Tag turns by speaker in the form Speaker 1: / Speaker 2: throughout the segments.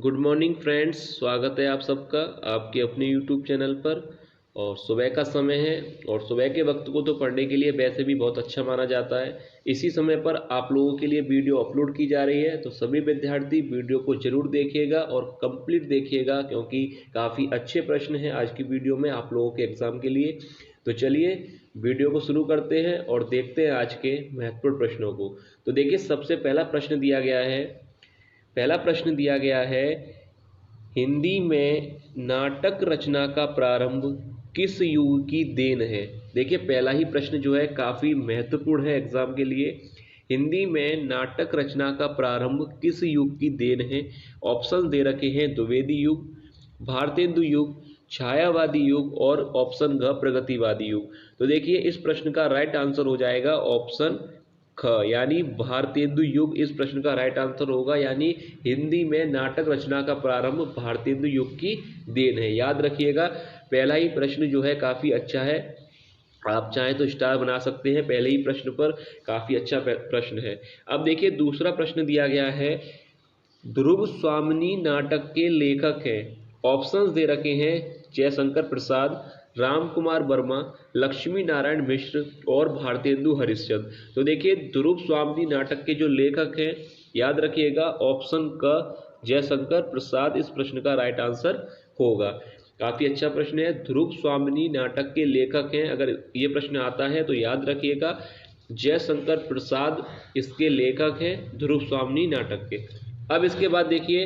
Speaker 1: Good morning friends, स्वागत है आप सबका आपके अपने यूट्यूब चैनल पर। और सुबह का समय है और सुबह के वक्त को तो पढ़ने के लिए वैसे भी बहुत अच्छा माना जाता है। इसी समय पर आप लोगों के लिए वीडियो अपलोड की जा रही है, तो सभी विद्यार्थी वीडियो को जरूर देखिएगा और कंप्लीट देखिएगा, क्योंकि काफ़ी अच्छे प्रश्न हैं आज की वीडियो में आप लोगों के एग्जाम के लिए। तो चलिए वीडियो को शुरू करते हैं और देखते हैं आज के महत्वपूर्ण प्रश्नों को। तो देखिए, सबसे पहला प्रश्न दिया गया है, हिंदी में नाटक रचना का प्रारंभ किस युग की देन है। देखिए, पहला ही प्रश्न जो है काफ़ी महत्वपूर्ण है एग्जाम के लिए। हिंदी में नाटक रचना का प्रारंभ किस युग की देन है। ऑप्शन दे रखे हैं द्विवेदी युग, भारतेंदु युग, छायावादी युग और ऑप्शन घ प्रगतिवादी युग। तो देखिए, इस प्रश्न का राइट आंसर हो जाएगा ऑप्शन ख, यानी भारतेंदु युग इस प्रश्न का राइट आंसर होगा। यानी हिंदी में नाटक रचना का प्रारंभ भारतेंदु युग की देन है। याद रखिएगा, पहला ही प्रश्न जो है काफी अच्छा है, आप चाहें तो स्टार बना सकते हैं। पहले ही प्रश्न पर काफी अच्छा प्रश्न है। अब देखिए, दूसरा प्रश्न दिया गया है, ध्रुव स्वामिनी नाटक के लेखक हैं। ऑप्शंस दे रखे हैं जयशंकर प्रसाद, राम कुमार वर्मा, लक्ष्मी नारायण मिश्र और भारतेंदु हरिश्चंद्र। तो देखिए, ध्रुव स्वामिनी नाटक के जो लेखक हैं, याद रखिएगा ऑप्शन क जयशंकर प्रसाद इस प्रश्न का राइट आंसर होगा। काफी अच्छा प्रश्न है। ध्रुव स्वामिनी नाटक के लेखक हैं, अगर ये प्रश्न आता है तो याद रखिएगा जयशंकर प्रसाद इसके लेखक हैं, ध्रुव स्वामिनी नाटक के। अब इसके बाद देखिए,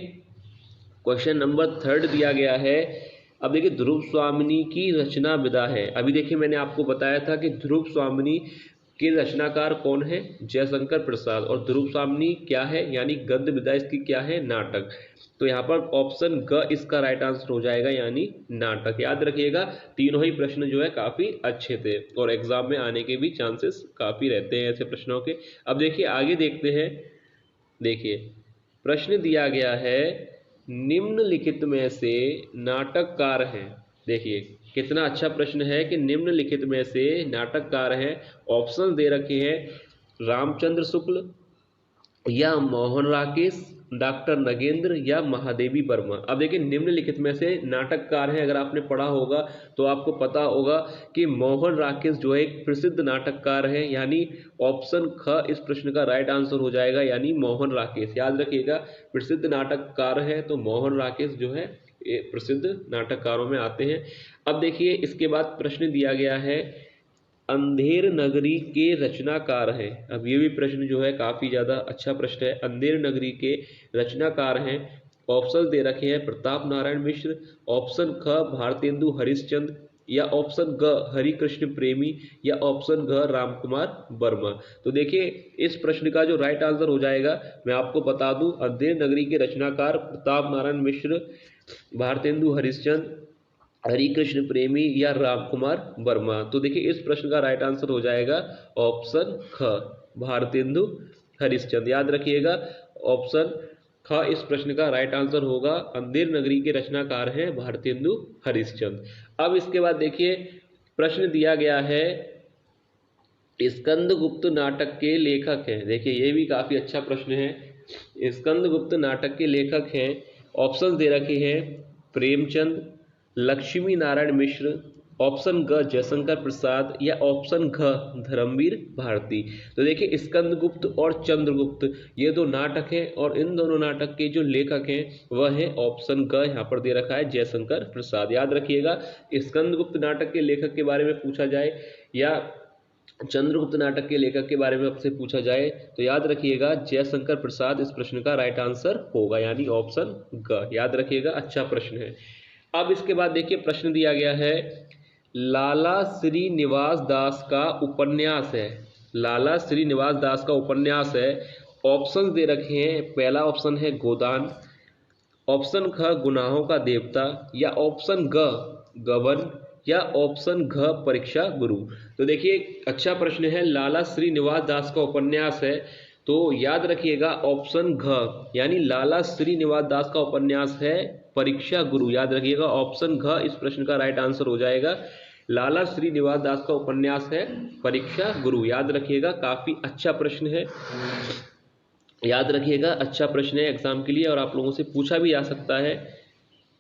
Speaker 1: क्वेश्चन नंबर 3 दिया गया है। अब देखिए, ध्रुव स्वामिनी की रचना विधा है। अभी देखिए, मैंने आपको बताया था कि ध्रुव स्वामिनी के रचनाकार कौन है, जयशंकर प्रसाद, और ध्रुव स्वामिनी क्या है, यानी गद्य विधा इसकी क्या है, नाटक। तो यहाँ पर ऑप्शन ग इसका राइट आंसर हो जाएगा, यानी नाटक। याद रखिएगा, तीनों ही प्रश्न जो है काफी अच्छे थे और एग्जाम में आने के भी चांसेस काफी रहते हैं ऐसे प्रश्नों के। अब देखिए, आगे देखते हैं। देखिए, प्रश्न दिया गया है, निम्नलिखित में से नाटककार हैं। देखिए, कितना अच्छा प्रश्न है कि निम्नलिखित में से नाटककार हैं। ऑप्शन दे रखे हैं रामचंद्र शुक्ल या मोहन राकेश, डॉक्टर नगेंद्र या महादेवी वर्मा। अब देखिए, निम्नलिखित में से नाटककार हैं, अगर आपने पढ़ा होगा तो आपको पता होगा कि मोहन राकेश जो है एक प्रसिद्ध नाटककार है, यानी ऑप्शन ख इस प्रश्न का राइट आंसर हो जाएगा, यानी मोहन राकेश। याद रखिएगा, प्रसिद्ध नाटककार है तो मोहन राकेश जो है प्रसिद्ध नाटककारों में आते हैं। अब देखिए, इसके बाद प्रश्न दिया गया है, अंधेर नगरी के रचनाकार हैं। अब ये भी प्रश्न जो है काफी ज्यादा अच्छा प्रश्न है। अंधेर नगरी के रचनाकार हैं। ऑप्शन दे रखे हैं प्रताप नारायण मिश्र, ऑप्शन ख भारतेंदु हरिश्चंद्र या ऑप्शन ग हरिकृष्ण प्रेमी या ऑप्शन घ रामकुमार वर्मा। तो देखिए, इस प्रश्न का जो राइट आंसर हो जाएगा, मैं आपको बता दूं, अंधेर नगरी के रचनाकार प्रताप नारायण मिश्र, भारतेंदु हरिश्चंद्र, हरिकृष्ण प्रेमी या रामकुमार वर्मा। तो देखिए, इस प्रश्न का राइट आंसर हो जाएगा ऑप्शन ख भारतेंदु हरिश्चंद्र। याद रखिएगा, ऑप्शन ख इस प्रश्न का राइट आंसर होगा। अंधेर नगरी के रचनाकार हैं भारतेंदु हरिश्चंद्र। अब इसके बाद देखिए, प्रश्न दिया गया है, स्कंदगुप्त नाटक के लेखक हैं। देखिए, ये भी काफी अच्छा प्रश्न है। स्कंदगुप्त नाटक के लेखक हैं। ऑप्शन दे रखे हैं प्रेमचंद, लक्ष्मी नारायण मिश्र, ऑप्शन ग जयशंकर प्रसाद या ऑप्शन घ धर्मवीर भारती। तो देखिए, स्कंदगुप्त और चंद्रगुप्त ये दो नाटक हैं और इन दोनों नाटक के जो लेखक हैं वह है ऑप्शन ग, यहाँ पर दे रखा है जयशंकर प्रसाद। याद रखिएगा, स्कंदगुप्त नाटक के लेखक के बारे में पूछा जाए या चंद्रगुप्त नाटक के लेखक के बारे में आपसे पूछा जाए तो याद रखिएगा जयशंकर प्रसाद इस प्रश्न का राइट आंसर होगा, यानी ऑप्शन ग। याद रखिएगा, अच्छा प्रश्न है। अब इसके बाद देखिए, प्रश्न दिया गया है, लाला श्रीनिवास दास का उपन्यास है। लाला श्रीनिवास दास का उपन्यास है। ऑप्शन दे रखे हैं, पहला ऑप्शन है गोदान, ऑप्शन ख गुनाहों का देवता या ऑप्शन ग गबन या ऑप्शन घ परीक्षा गुरु। तो देखिए, अच्छा प्रश्न है। लाला श्रीनिवास दास का उपन्यास है, तो याद रखिएगा ऑप्शन घ, यानी लाला श्रीनिवास दास का उपन्यास है परीक्षा गुरु। याद रखिएगा, ऑप्शन घ इस प्रश्न का राइट आंसर हो जाएगा। लाला श्रीनिवास दास का उपन्यास है परीक्षा गुरु। याद रखिएगा, काफी अच्छा प्रश्न है। याद रखिएगा, अच्छा प्रश्न है एग्जाम के लिए और आप लोगों से पूछा भी जा सकता है।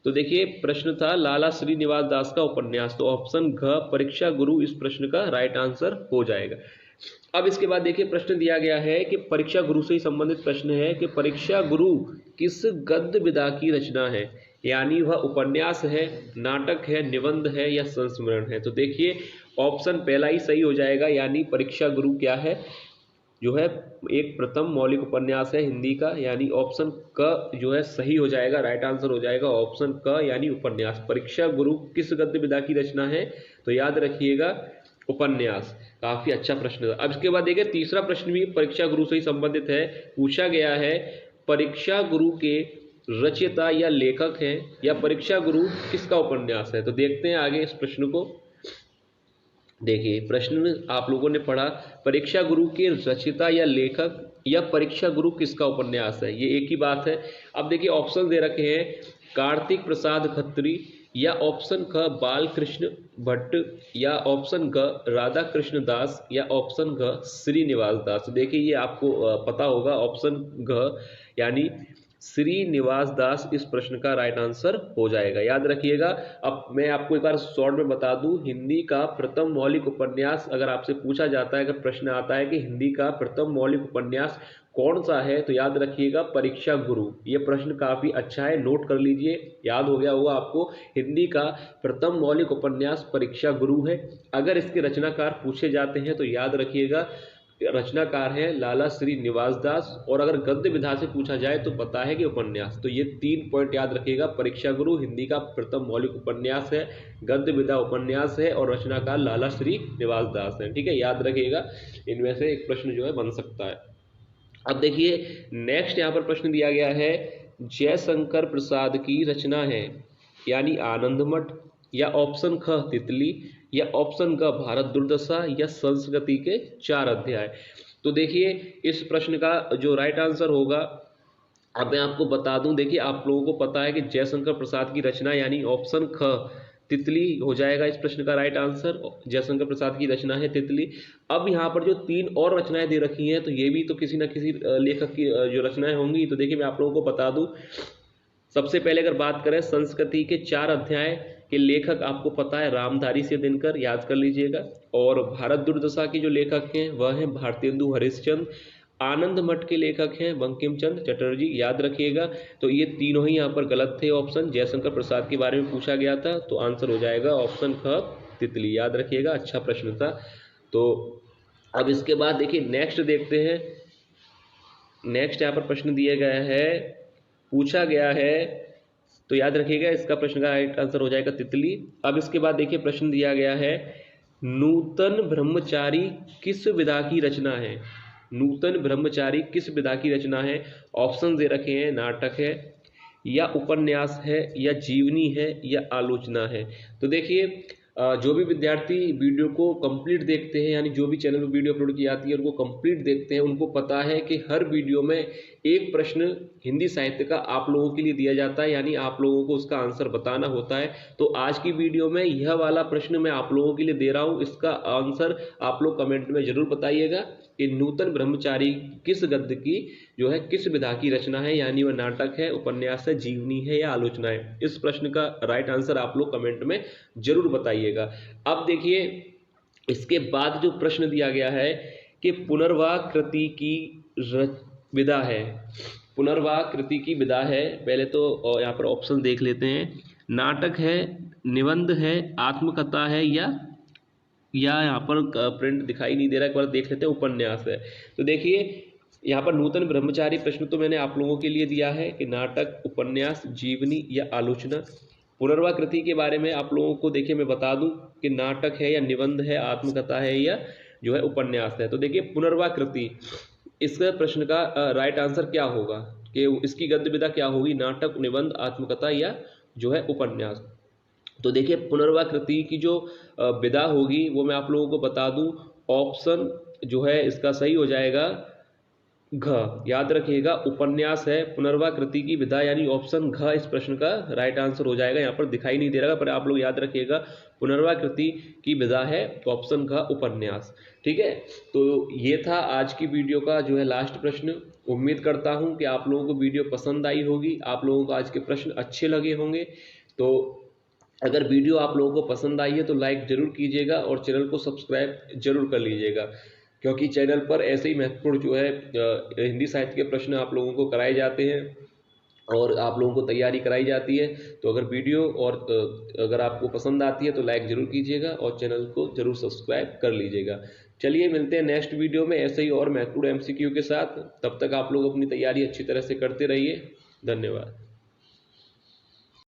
Speaker 1: तो देखिए प्रश्न था लाला श्रीनिवास दास का उपन्यास, तो ऑप्शन घ परीक्षा गुरु इस प्रश्न का राइट आंसर हो जाएगा। अब इसके बाद देखिए प्रश्न दिया गया है कि परीक्षा गुरु से ही संबंधित प्रश्न है कि परीक्षा गुरु किस गद्य विधा की रचना है, यानी वह उपन्यास है, नाटक है, निबंध है या संस्मरण है। तो देखिए ऑप्शन पहला ही सही हो जाएगा, यानी परीक्षा गुरु क्या है, जो है एक प्रथम मौलिक उपन्यास है हिंदी का, यानी ऑप्शन क जो है सही हो जाएगा, राइट आंसर हो जाएगा ऑप्शन क, यानी उपन्यास। परीक्षा गुरु किस गद्य विधा की रचना है, तो याद रखिएगा उपन्यास। काफी अच्छा प्रश्न था। अब इसके बाद देखिए तीसरा प्रश्न भी परीक्षा गुरु से ही संबंधित है। पूछा गया है परीक्षा गुरु के रचयिता या लेखक हैं या परीक्षा गुरु किसका उपन्यास है। तो देखते हैं आगे इस प्रश्न को। देखिए प्रश्न आप लोगों ने पढ़ा परीक्षा गुरु के रचयिता या लेखक या परीक्षा गुरु किसका उपन्यास है, ये एक ही बात है। अब देखिए ऑप्शन दे रखे हैं कार्तिक प्रसाद खत्री या ऑप्शन ख बाल कृष्ण भट्ट या ऑप्शन ग राधा कृष्ण दास या ऑप्शन घ श्रीनिवास दास। तो देखिए ये आपको पता होगा ऑप्शन घ यानी श्रीनिवास दास इस प्रश्न का राइट आंसर हो जाएगा, याद रखिएगा। अब मैं आपको एक बार शॉर्ट में बता दूं, हिंदी का प्रथम मौलिक उपन्यास अगर आपसे पूछा जाता है, अगर प्रश्न आता है कि हिंदी का प्रथम मौलिक उपन्यास कौन सा है, तो याद रखिएगा परीक्षा गुरु। ये प्रश्न काफी अच्छा है, नोट कर लीजिए, याद हो गया होगा आपको। हिंदी का प्रथम मौलिक उपन्यास परीक्षा गुरु है। अगर इसके रचनाकार पूछे जाते हैं तो याद रखिएगा रचनाकार है लाला श्रीनिवास दास, और अगर गद्य विधा से पूछा जाए तो पता है कि उपन्यास। तो ये 3 पॉइंट याद रखिएगा, परीक्षा गुरु हिंदी का प्रथम मौलिक उपन्यास है, गद्य विधा उपन्यास है और रचनाकार लाला श्रीनिवास दास है। ठीक है, याद रखिएगा, इनमें से एक प्रश्न जो है बन सकता है। अब देखिए नेक्स्ट यहाँ पर प्रश्न दिया गया है जयशंकर प्रसाद की रचना है, यानी आनंद मठ या ऑप्शन ख तितली या ऑप्शन ग भारत दुर्दशा या संस्कृति के 4 अध्याय। तो देखिए इस प्रश्न का जो राइट आंसर होगा, अब मैं आपको बता दूं, देखिए आप लोगों को पता है कि जयशंकर प्रसाद की रचना यानी ऑप्शन ख तितली हो जाएगा इस प्रश्न का राइट आंसर। जयशंकर प्रसाद की रचना है तितली। अब यहाँ पर जो 3 और रचनाएं दे रखी हैं, तो ये भी तो किसी न किसी लेखक की जो रचनाएं होंगी। तो देखिए मैं आप लोगों को बता दूं, सबसे पहले अगर बात करें संस्कृति के 4 अध्याय के लेखक आपको पता है रामधारी सिंह दिनकर, याद कर लीजिएगा। और भारत दुर्दशा के जो लेखक हैं वह हैं भारतेंदु हरिश्चंद्र। आनंद मठ के लेखक हैं बंकिम चंद्र चटर्जी, याद रखिएगा। तो ये तीनों ही यहाँ पर गलत थे ऑप्शन। जयशंकर प्रसाद के बारे में पूछा गया था तो आंसर हो जाएगा ऑप्शन ख तितली, याद रखिएगा, अच्छा प्रश्न था। तो अब इसके बाद देखिए नेक्स्ट देखते हैं। नेक्स्ट यहाँ पर प्रश्न दिया गया है, पूछा गया है, तो याद रखिएगा इसका प्रश्न का राइट आंसर हो जाएगा तितली। अब इसके बाद देखिए प्रश्न दिया गया है नूतन ब्रह्मचारी किस विधा की रचना है। नूतन ब्रह्मचारी किस विधा की रचना है। ऑप्शन दे रखे हैं नाटक है या उपन्यास है या जीवनी है या आलोचना है। तो देखिए जो भी विद्यार्थी वीडियो को कंप्लीट देखते हैं, यानी जो भी चैनल पर वीडियो अपलोड की जाती है उनको कंप्लीट देखते हैं, उनको पता है कि हर वीडियो में एक प्रश्न हिंदी साहित्य का आप लोगों के लिए दिया जाता है, यानी आप लोगों को उसका आंसर बताना होता है। तो आज की वीडियो में यह वाला प्रश्न मैं आप लोगों के लिए दे रहा हूं, इसका आंसर आप लोग कमेंट में जरूर बताइएगा कि नूतन ब्रह्मचारी किस गद्य की जो है किस विधा की रचना है, यानी वह नाटक है, उपन्यास है, जीवनी है या आलोचना है। इस प्रश्न का राइट आंसर आप लोग कमेंट में जरूर बताइएगा। अब देखिए इसके बाद जो प्रश्न दिया गया है कि पुनर्वाह कृति की विधा है। पुनर्वाह कृति की विधा है, पहले तो यहाँ पर ऑप्शन देख लेते हैं, नाटक है, निबंध है, आत्मकथा है या यहाँ पर प्रिंट दिखाई नहीं दे रहा है, एक बार देख लेते हैं, उपन्यास है। तो देखिए यहाँ पर नूतन ब्रह्मचारी प्रश्न तो मैंने आप लोगों के लिए दिया है कि नाटक, उपन्यास, जीवनी या आलोचना। पुनर्वाह कृति के बारे में आप लोगों को देखिए मैं बता दूं कि नाटक है या निबंध है, आत्मकथा है या जो है उपन्यास है। तो देखिए पुनर्वाह कृति, इस प्रश्न का राइट आंसर क्या होगा कि इसकी गद्य विधा क्या होगी, नाटक, निबंध, आत्मकथा या जो है उपन्यास। तो देखिए पुनर्वाह कृति की जो विधा होगी वो मैं आप लोगों को बता दूं, ऑप्शन जो है इसका सही हो जाएगा घ, याद रखिएगा उपन्यास है। पुनर्वाकृति की विधा यानी ऑप्शन घ इस प्रश्न का राइट आंसर हो जाएगा। यहाँ पर दिखाई नहीं दे रहा पर आप लोग याद रखिएगा पुनर्वाकृति की विधा है तो ऑप्शन घ उपन्यास। ठीक है, तो ये था आज की वीडियो का जो है लास्ट प्रश्न। उम्मीद करता हूँ कि आप लोगों को वीडियो पसंद आई होगी, आप लोगों को आज के प्रश्न अच्छे लगे होंगे। तो अगर वीडियो आप लोगों को पसंद आई है तो लाइक जरूर कीजिएगा और चैनल को सब्सक्राइब जरूर कर लीजिएगा, क्योंकि चैनल पर ऐसे ही महत्वपूर्ण जो है हिंदी साहित्य के प्रश्न आप लोगों को कराए जाते हैं और आप लोगों को तैयारी कराई जाती है। तो अगर वीडियो और अगर आपको पसंद आती है तो लाइक जरूर कीजिएगा और चैनल को जरूर सब्सक्राइब कर लीजिएगा। चलिए मिलते हैं नेक्स्ट वीडियो में ऐसे ही और महत्वपूर्ण MCQ के साथ। तब तक आप लोग अपनी तैयारी अच्छी तरह से करते रहिए। धन्यवाद।